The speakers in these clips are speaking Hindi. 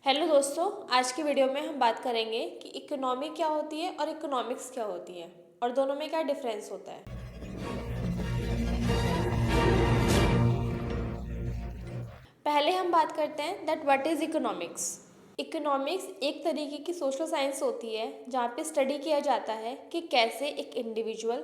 हेलो दोस्तों, आज की वीडियो में हम बात करेंगे कि इकोनॉमी क्या होती है और इकोनॉमिक्स क्या होती है और दोनों में क्या डिफरेंस होता है। पहले हम बात करते हैं that what is economics. Economics एक तरीके की सोशल साइंस होती है जहाँ पे स्टडी किया जाता है कि कैसे एक इंडिविजुअल,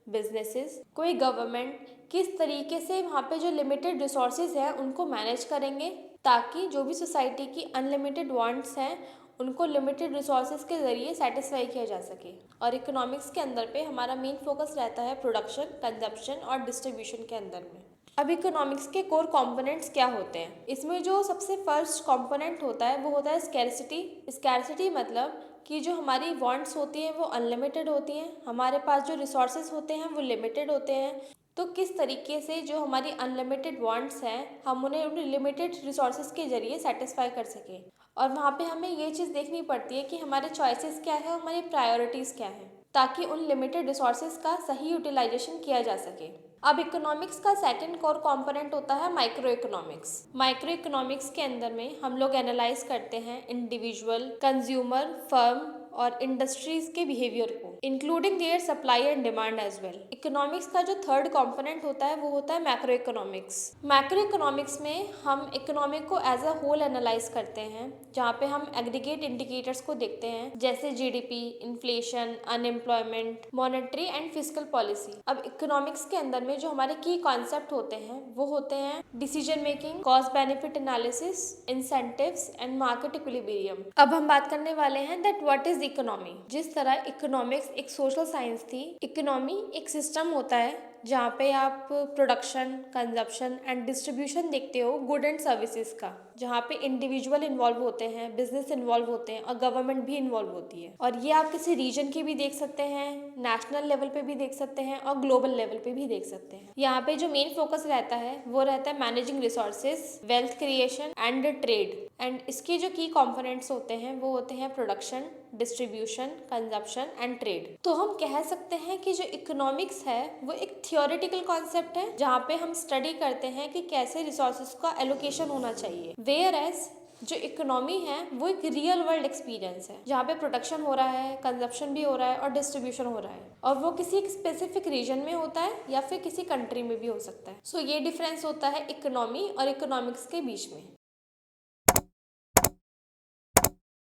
बिजनेसेस, कोई गवर्नमेंट किस तरीके से वहाँ पे जो लिमिटेड रिसोर्सेज हैं उनको मैनेज करेंगे ताकि जो भी सोसाइटी की अनलिमिटेड वांट्स हैं उनको लिमिटेड रिसोर्सेज के ज़रिए सेटिस्फाई किया जा सके। और इकोनॉमिक्स के अंदर पे हमारा मेन फोकस रहता है प्रोडक्शन, कंजप्शन और डिस्ट्रीब्यूशन के अंदर में। अब इकोनॉमिक्स के कोर कंपोनेंट्स क्या होते हैं? इसमें जो सबसे फर्स्ट कंपोनेंट होता है वो होता है स्कैरसिटी। स्कैरसिटी मतलब कि जो हमारी वांट्स होती हैं वो अनलिमिटेड होती हैं, हमारे पास जो रिसोर्सेज होते हैं वो लिमिटेड होते हैं। तो किस तरीके से जो हमारी अनलिमिटेड वांट्स हैं हम उन्हें उन लिमिटेड रिसोर्सेज के जरिए सेटिस्फाई कर सकें। और वहाँ पे हमें ये चीज़ देखनी पड़ती है कि हमारे चॉइसेस क्या है और हमारी प्रायोरिटीज़ क्या है ताकि उन लिमिटेड रिसोर्सेज का सही यूटिलाइजेशन किया जा सके। अब इकोनॉमिक्स का सेकंड कोर कंपोनेंट होता है माइक्रो इकोनॉमिक्स। माइक्रो इकोनॉमिक्स के अंदर में हम लोग एनालाइज करते हैं इंडिविजुअल, कंज्यूमर, फर्म और इंडस्ट्रीज के बिहेवियर को, including their supply and demand as well. Economics का जो थर्ड कंपोनेंट होता है वो होता है मैक्रो इकोनॉमिक्स। मैक्रो इकोनॉमिक्स में हम इकोनॉमिक को एज अ होल एनालाइज करते हैं जहाँ पे हम एग्रीगेट इंडिकेटर्स को देखते हैं जैसे GDP, inflation, unemployment, monetary and fiscal policy. अब इकोनॉमिक्स के अंदर में जो हमारे की कॉन्सेप्ट होते हैं वो होते हैं decision making, cost benefit analysis, incentives and market equilibrium. अब हम बात करने वाले हैं दैट व्हाट इज इकोनॉमी। जिस तरह इकोनॉमिक्स एक सोशल साइंस थी, इकोनॉमी एक सिस्टम होता है जहाँ पे आप प्रोडक्शन, कंजप्शन एंड डिस्ट्रीब्यूशन देखते हो गुड एंड सर्विसेज का, जहाँ पे इंडिविजुअल इन्वॉल्व होते हैं, बिजनेस इन्वॉल्व होते हैं और गवर्नमेंट भी इन्वॉल्व होती है। और ये आप किसी रीजन की भी देख सकते हैं, नेशनल लेवल पे भी देख सकते हैं और ग्लोबल लेवल पे भी देख सकते हैं। यहाँ पे जो मेन फोकस रहता है वो रहता है managing resources, wealth creation and trade. And इसके जो की कंपोनेंट्स होते हैं वो होते हैं production, distribution, consumption and trade. तो हम कह सकते हैं कि जो इकोनॉमिक्स है वो एक थियोरेटिकल कॉन्सेप्ट है जहाँ पे हम स्टडी करते हैं कि कैसे रिसोर्सेज का एलोकेशन होना चाहिए, वेयर एज जो इकोनॉमी है वो एक रियल वर्ल्ड एक्सपीरियंस है जहाँ पे प्रोडक्शन हो रहा है, कंजप्शन भी हो रहा है और डिस्ट्रीब्यूशन हो रहा है, और वो किसी एक स्पेसिफिक रीजन में होता है या फिर किसी कंट्री में भी हो सकता है। सो ये डिफरेंस होता है इकोनॉमी और इकोनॉमिक्स के बीच में।